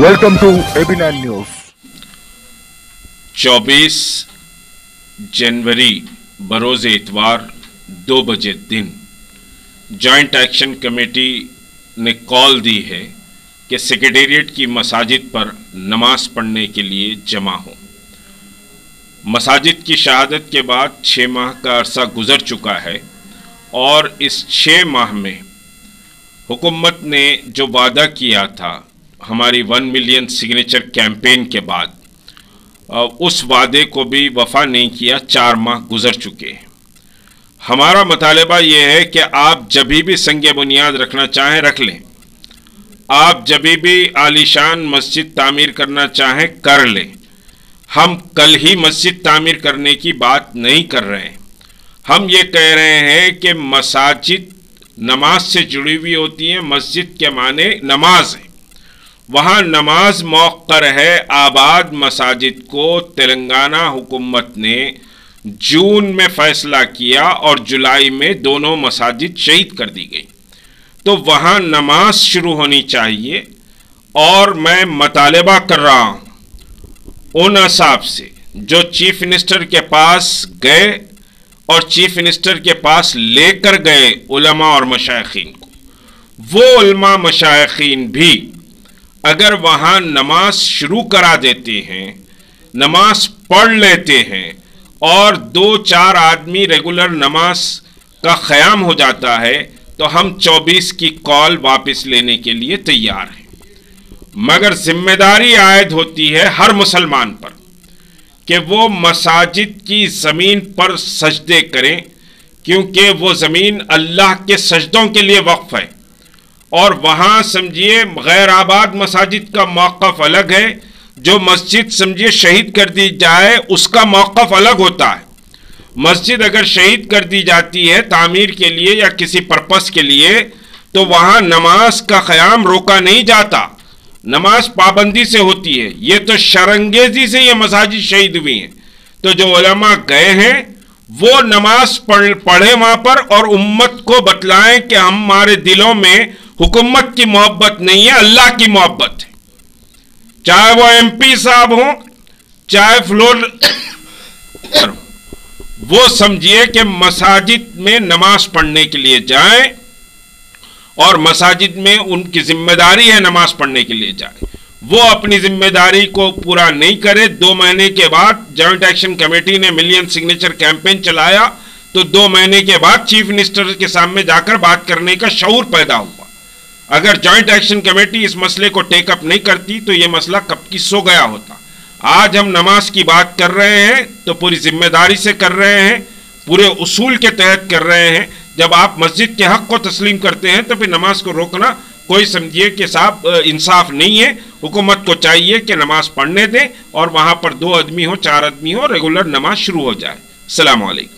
Welcome to AB9 News. 24 जनवरी बरोज इतवार 2 बजे दिन जॉइंट एक्शन कमेटी ने कॉल दी है कि सेक्रेटेरिएट की मसाजिद पर नमाज पढ़ने के लिए जमा हो। मसाजिद की शहादत के बाद 6 माह का अरसा गुजर चुका है और इस 6 माह में हुकूमत ने जो वादा किया था हमारी 1 मिलियन सिग्नेचर कैंपेन के बाद, उस वादे को भी वफा नहीं किया। 4 माह गुजर चुके हैं। हमारा मुतालबा ये है कि आप जब भी संगे बुनियाद रखना चाहें रख लें, आप जब भी आलीशान मस्जिद तामीर करना चाहें कर लें। हम कल ही मस्जिद तामीर करने की बात नहीं कर रहे हैं। हम ये कह रहे हैं कि मसाजिद नमाज से जुड़ी हुई होती हैं। मस्जिद के माने नमाज है, वहाँ नमाज मौक़र है। आबाद मसाजिद को तेलंगाना हुकूमत ने जून में फ़ैसला किया और जुलाई में दोनों मसाजिद शहीद कर दी गई, तो वहाँ नमाज शुरू होनी चाहिए। और मैं मुतालबा कर रहा हूँ उन असाब से जो चीफ मिनिस्टर के पास गए और चीफ मिनिस्टर के पास लेकर गए उलमा और मशाइखीन को, वो उलमा मशाइखीन भी अगर वहाँ नमाज शुरू करा देते हैं, नमाज पढ़ लेते हैं और 2-4 आदमी रेगुलर नमाज का क़याम हो जाता है, तो हम 24 की कॉल वापस लेने के लिए तैयार हैं। मगर जिम्मेदारी आयद होती है हर मुसलमान पर कि वो मसाजिद की ज़मीन पर सजदे करें, क्योंकि वो ज़मीन अल्लाह के सजदों के लिए वक्फ़ है। और वहाँ समझिए गैर आबाद मसाजिद का मौक़िफ़ अलग है। जो मस्जिद समझिए शहीद कर दी जाए उसका मौक़िफ़ अलग होता है। मस्जिद अगर शहीद कर दी जाती है तामीर के लिए या किसी पर्पस के लिए, तो वहाँ नमाज का क़याम रोका नहीं जाता, नमाज पाबंदी से होती है। ये तो शरंगेजी से ये मसाजिद शहीद हुई हैं। तो जो उलमा गए हैं वो नमाज पढ़े वहाँ पर और उम्मत को बतलाएं कि हमारे दिलों में हुकूमत की मोहब्बत नहीं है, अल्लाह की मोहब्बत है। चाहे वो MP साहब हों, चाहे फ्लोर वो समझिए कि मसाजिद में नमाज पढ़ने के लिए जाएं और मसाजिद में उनकी जिम्मेदारी है नमाज पढ़ने के लिए जाए। वो अपनी जिम्मेदारी को पूरा नहीं करे। 2 महीने के बाद जॉइंट एक्शन कमेटी ने मिलियन सिग्नेचर कैंपेन चलाया, तो 2 महीने के बाद चीफ मिनिस्टर के सामने जाकर बात करने का शऊर पैदा हुआ। अगर जॉइंट एक्शन कमेटी इस मसले को टेकअप नहीं करती तो ये मसला कब की सो गया होता। आज हम नमाज की बात कर रहे हैं तो पूरी जिम्मेदारी से कर रहे हैं, पूरे उसूल के तहत कर रहे हैं। जब आप मस्जिद के हक़ को तस्लीम करते हैं तो फिर नमाज को रोकना कोई समझिए कि साहब इंसाफ नहीं है। हुकूमत को चाहिए कि नमाज पढ़ने दें और वहाँ पर 2 आदमी हो 4 आदमी हो, रेगुलर नमाज शुरू हो जाए। अस्सलाम वालेकुम।